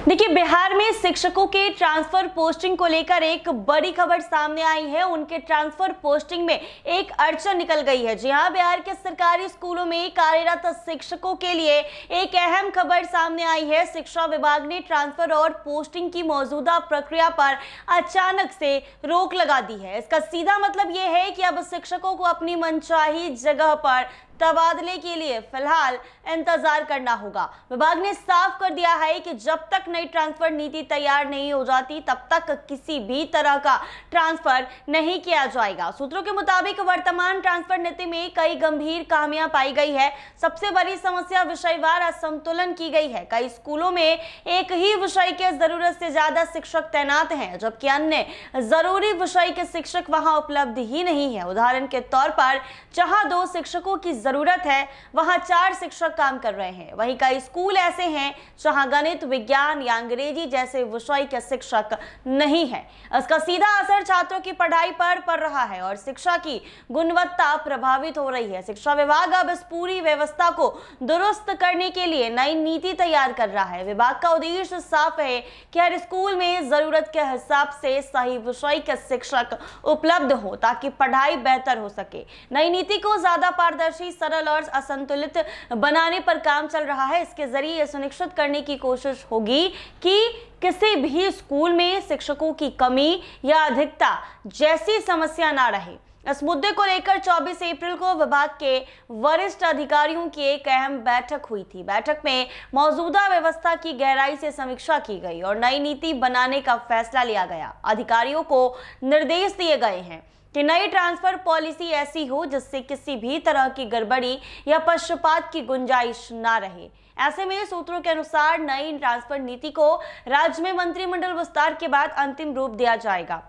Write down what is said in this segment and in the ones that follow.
देखिए, बिहार में शिक्षकों के ट्रांसफर पोस्टिंग को लेकर एक बड़ी खबर सामने आई है। उनके ट्रांसफर पोस्टिंग में एक अड़चन निकल गई है। जी हां, बिहार के सरकारी स्कूलों में कार्यरत शिक्षकों के लिए एक अहम खबर सामने आई है। शिक्षा विभाग ने ट्रांसफर और पोस्टिंग की मौजूदा प्रक्रिया पर अचानक से रोक लगा दी है। इसका सीधा मतलब यह है कि अब शिक्षकों को अपनी मनचाही जगह पर तबादले के लिए फिलहाल इंतजार करना होगा। विभाग ने साफ कर दिया है कि जब तक नई ट्रांसफर नीति तैयार नहीं हो जाती तब तक किसी भी तरह का ट्रांसफर नहीं किया जाएगा। सूत्रों के मुताबिक वर्तमान ट्रांसफर नीति में कई गंभीर खामियां पाई गई है। सबसे बड़ी समस्या विषयवार असंतुलन की गई है। कई स्कूलों में एक ही विषय के जरूरत से ज्यादा शिक्षक तैनात हैं, जबकि अन्य जरूरी विषय के शिक्षक वहां उपलब्ध ही नहीं है। उदाहरण के तौर पर जहां 2 शिक्षकों की जरूरत है वहां 4 शिक्षक काम कर रहे हैं। वहीं कई स्कूल ऐसे हैं जहां गणित, विज्ञान या अंग्रेजी जैसे विषय के शिक्षक नहीं है। इसका सीधा असर छात्रों की पढ़ाई पर पड़ रहा है और शिक्षा की गुणवत्ता प्रभावित हो रही है। शिक्षा विभाग अब इस पूरी व्यवस्था को दुरुस्त करने के लिए नई नीति तैयार कर रहा है। विभाग का उद्देश्य साफ है कि हर स्कूल में जरूरत के हिसाब से सही विषय के शिक्षक उपलब्ध हो ताकि पढ़ाई बेहतर हो सके। नई नीति को ज्यादा पारदर्शी, सरल और असंतुलित बनाने पर काम चल रहा है। इसके जरिए यह सुनिश्चित करने की कोशिश होगी कि किसी भी स्कूल में शिक्षकों की कमी या अधिकता जैसी समस्या ना रहे। इस मुद्दे को लेकर 24 अप्रैल को विभाग के वरिष्ठ अधिकारियों की एक अहम बैठक हुई थी। बैठक में मौजूदा व्यवस्था की गहराई से समीक्षा की गई और नई नीति बनाने का फैसला लिया गया। अधिकारियों को निर्देश दिए गए हैं कि नई ट्रांसफर पॉलिसी ऐसी हो जिससे किसी भी तरह की गड़बड़ी या पक्षपात की गुंजाइश ना रहे। ऐसे में सूत्रों के अनुसार नई ट्रांसफर नीति को राज्य में मंत्रिमंडल विस्तार के बाद अंतिम रूप दिया जाएगा।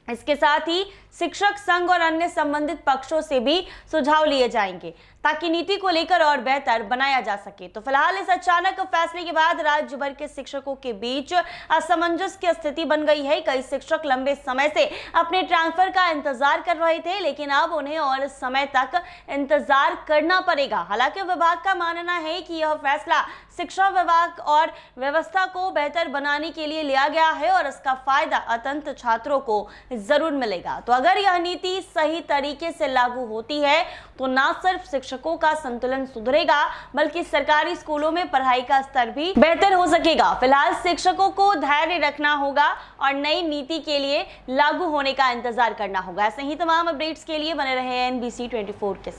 इसके साथ ही शिक्षक संघ और अन्य संबंधित पक्षों से भी सुझाव लिए जाएंगे ताकि नीति को लेकर और बेहतर बनाया जा सके। तो फिलहाल इस अचानक फैसले के बाद राज्य भर के शिक्षकों के बीच असमंजस की स्थिति बन गई है। कई शिक्षक लंबे समय से अपने ट्रांसफर का इंतजार कर रहे थे, लेकिन अब उन्हें और समय तक इंतजार करना पड़ेगा। हालांकि विभाग का मानना है कि यह फैसला शिक्षा विभाग और व्यवस्था को बेहतर बनाने के लिए लिया गया है और इसका फायदा अत्यंत छात्रों को जरूर मिलेगा। तो अगर यह नीति सही तरीके से लागू होती है तो न सिर्फ शिक्षकों का संतुलन सुधरेगा बल्कि सरकारी स्कूलों में पढ़ाई का स्तर भी बेहतर हो सकेगा। फिलहाल शिक्षकों को धैर्य रखना होगा और नई नीति के लिए लागू होने का इंतजार करना होगा। ऐसे ही तमाम अपडेट्स के लिए बने रहे NBC 24 के साथ।